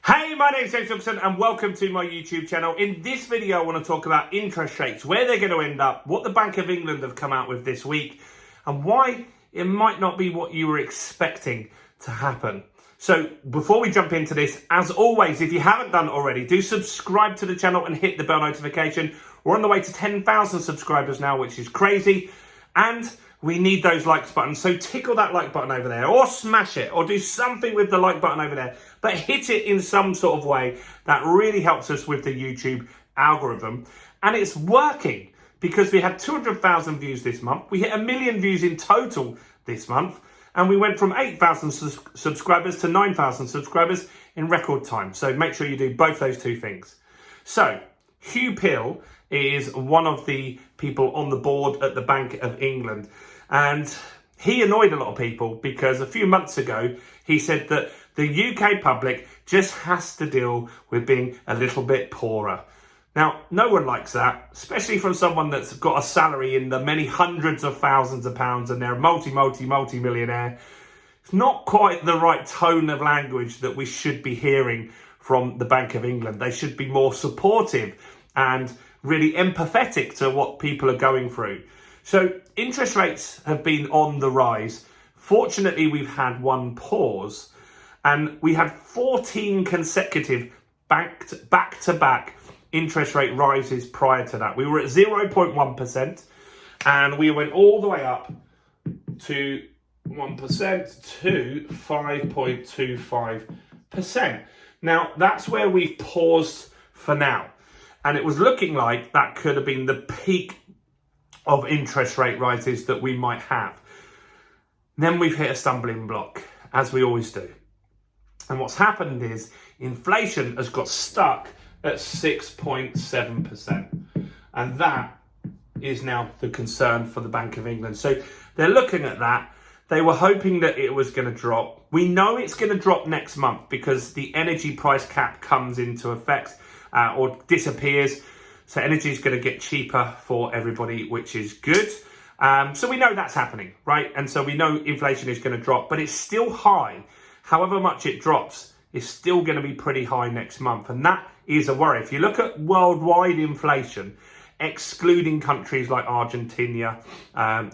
Hey, my name's James Wilson and welcome to my YouTube channel. In this video, I want to talk about interest rates, where they're going to end up, what the Bank of England have come out with this week, and why it might not be what you were expecting to happen. So before we jump into this, as always, if you haven't done it already, do subscribe to the channel and hit the bell notification. We're on the way to 10,000 subscribers now, which is crazy. And we need those likes buttons. So tickle that like button over there, or smash it, or do something with the like button over there. But hit it in some sort of way that really helps us with the YouTube algorithm. And it's working because we had 200,000 views this month. We hit 1 million views in total this month. And we went from 8,000 subscribers to 9,000 subscribers in record time. So make sure you do both those two things. So Hugh Pill is one of the people on the board at the Bank of England. And he annoyed a lot of people because a few months ago, he said that the UK public just has to deal with being a little bit poorer. Now, no one likes that, especially from someone that's got a salary in the many hundreds of thousands of pounds and they're a multi-millionaire. It's not quite the right tone of language that we should be hearing from the Bank of England. They should be more supportive and really empathetic to what people are going through. So interest rates have been on the rise. Fortunately, we've had one pause and we had 14 consecutive back-to-back interest rate rises prior to that. We were at 0.1% and we went all the way up to 1% to 5.25%. Now, that's where we've paused for now. And it was looking like that could have been the peak of interest rate rises that we might have. Then we've hit a stumbling block, as we always do. And what's happened is inflation has got stuck at 6.7%. And that is now the concern for the Bank of England. So they're looking at that. They were hoping that it was going to drop. We know it's going to drop next month because the energy price cap comes into effect or disappears. So energy is going to get cheaper for everybody, which is good. So we know that's happening, right? And so we know inflation is going to drop, but it's still high. However much it drops, it's still going to be pretty high next month. And that is a worry. If you look at worldwide inflation, excluding countries like Argentina, and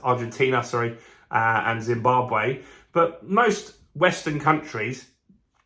Zimbabwe, but most Western countries,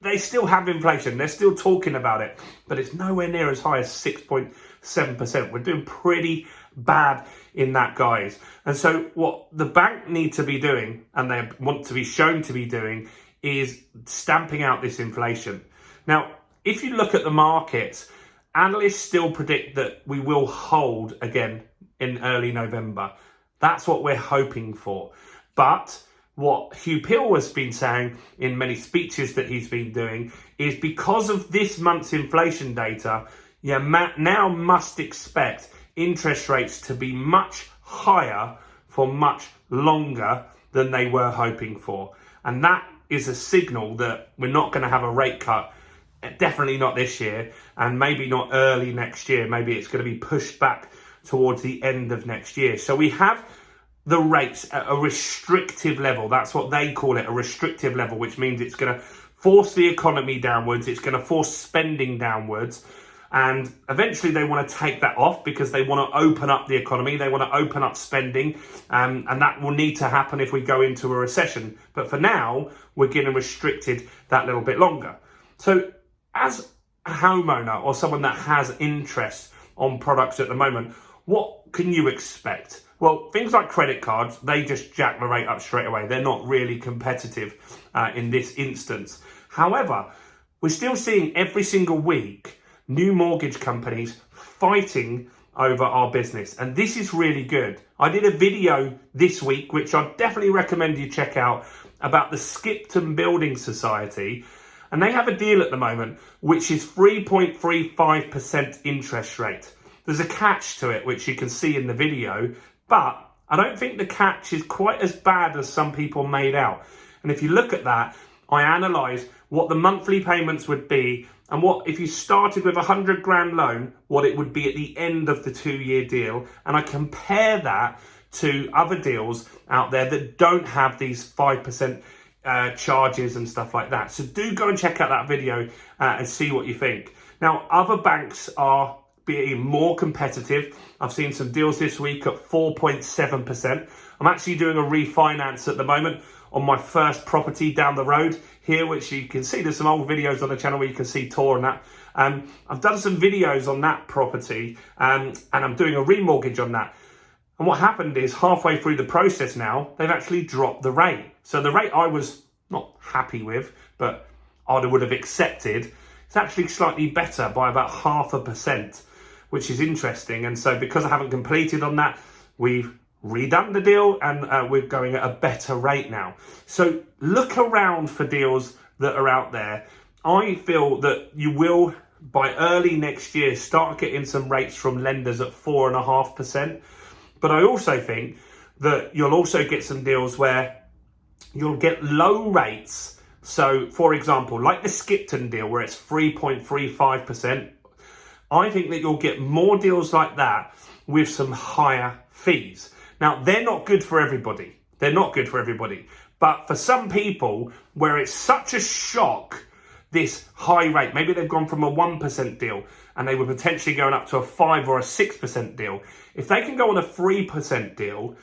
they still have inflation. They're still talking about it, but it's nowhere near as high as 6.7%. We're doing pretty bad in that, guys. And so what the bank need to be doing, and they want to be shown to be doing, is stamping out this inflation. Now, if you look at the markets, analysts still predict that we will hold again in early November. That's what we're hoping for. But what Hugh Pill has been saying in many speeches that he's been doing is because of this month's inflation data, you now must expect interest rates to be much higher for much longer than they were hoping for. And that is a signal that we're not going to have a rate cut, definitely not this year, and maybe not early next year. Maybe it's going to be pushed back towards the end of next year. So we have the rates at a restrictive level. That's what they call it, a restrictive level, which means it's going to force the economy downwards. It's going to force spending downwards. And eventually they want to take that off because they want to open up the economy. They want to open up spending. And that will need to happen if we go into a recession. But for now, we're getting restricted that little bit longer. So as a homeowner or someone that has interest on products at the moment, what can you expect? Well, things like credit cards, they just jack the rate up straight away. They're not really competitive in this instance. However, we're still seeing every single week new mortgage companies fighting over our business. And this is really good. I did a video this week, which I definitely recommend you check out, about the Skipton Building Society. And they have a deal at the moment, which is 3.35% interest rate. There's a catch to it, which you can see in the video, but I don't think the catch is quite as bad as some people made out. And if you look at that, I analysed what the monthly payments would be and what, if you started with a 100 grand loan, what it would be at the end of the 2-year deal. And I compare that to other deals out there that don't have these 5% charges and stuff like that. So do go and check out that video and see what you think. Now, other banks are being more competitive. I've seen some deals this week at 4.7%. I'm actually doing a refinance at the moment on my first property down the road here, which you can see. There's some old videos on the channel where you can see tour and that. I've done some videos on that property and I'm doing a remortgage on that. And what happened is halfway through the process now, they've actually dropped the rate. So the rate I was not happy with, but I would have accepted, it's actually slightly better by about 0.5%, which is interesting. And so because I haven't completed on that, we've redone the deal and we're going at a better rate now. So look around for deals that are out there. I feel that you will, by early next year, start getting some rates from lenders at 4.5%. But I also think that you'll also get some deals where you'll get low rates. So, for example, like the Skipton deal where it's 3.35%, I think that you'll get more deals like that with some higher fees. Now, they're not good for everybody. They're not good for everybody. But for some people, where it's such a shock, this high rate, maybe they've gone from a 1% deal and they were potentially going up to a 5 or a 6% deal. If they can go on a 3% deal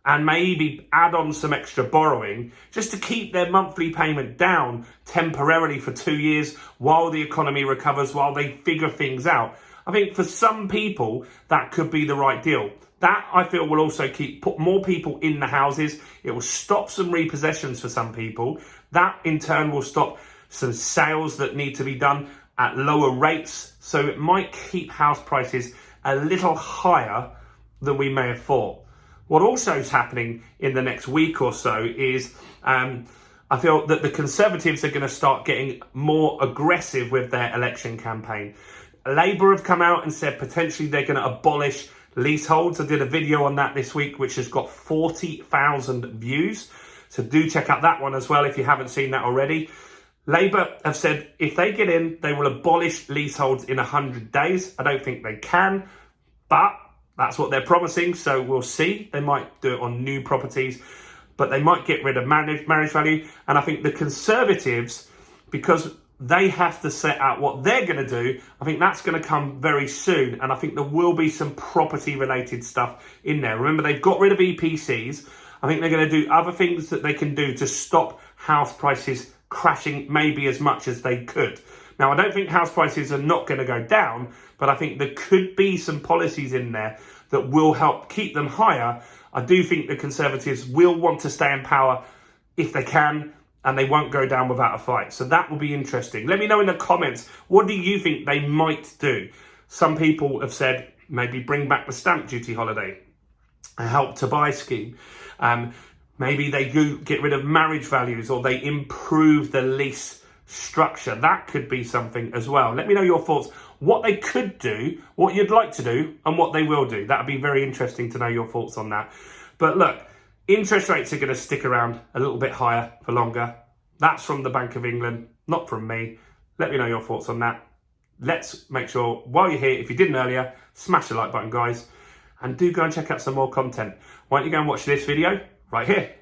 and maybe add on some extra borrowing just to keep their monthly payment down temporarily for 2 years while the economy recovers, while they figure things out, I think for some people that could be the right deal. That, I feel, will also put more people in the houses. It will stop some repossessions for some people. That, in turn, will stop some sales that need to be done at lower rates. So it might keep house prices a little higher than we may have thought. What also is happening in the next week or so is I feel that the Conservatives are going to start getting more aggressive with their election campaign. Labour have come out and said potentially they're going to abolish leaseholds. I did a video on that this week, which has got 40,000 views. So do check out that one as well if you haven't seen that already. Labour have said if they get in, they will abolish leaseholds in 100 days. I don't think they can, but that's what they're promising. So we'll see. They might do it on new properties, but they might get rid of marriage value. And I think the Conservatives, because they have to set out what they're going to do, I think that's going to come very soon. And I think there will be some property related stuff in there. Remember, they've got rid of EPCs. I think they're going to do other things that they can do to stop house prices crashing maybe as much as they could. Now, I don't think house prices are not going to go down, but I think there could be some policies in there that will help keep them higher. I do think the Conservatives will want to stay in power if they can, and they won't go down without a fight. So that will be interesting. Let me know in the comments, what do you think they might do? Some people have said maybe bring back the stamp duty holiday, a help to buy scheme. Maybe they do get rid of marriage values, or they improve the lease structure. That could be something as well. Let me know your thoughts, what they could do, what you'd like to do, and what they will do. That would be very interesting to know your thoughts on that. But look, interest rates are going to stick around a little bit higher for longer. That's from the Bank of England, not from me. Let me know your thoughts on that. Let's make sure, while you're here, if you didn't earlier, smash the like button, guys. And do go and check out some more content. Why don't you go and watch this video right here.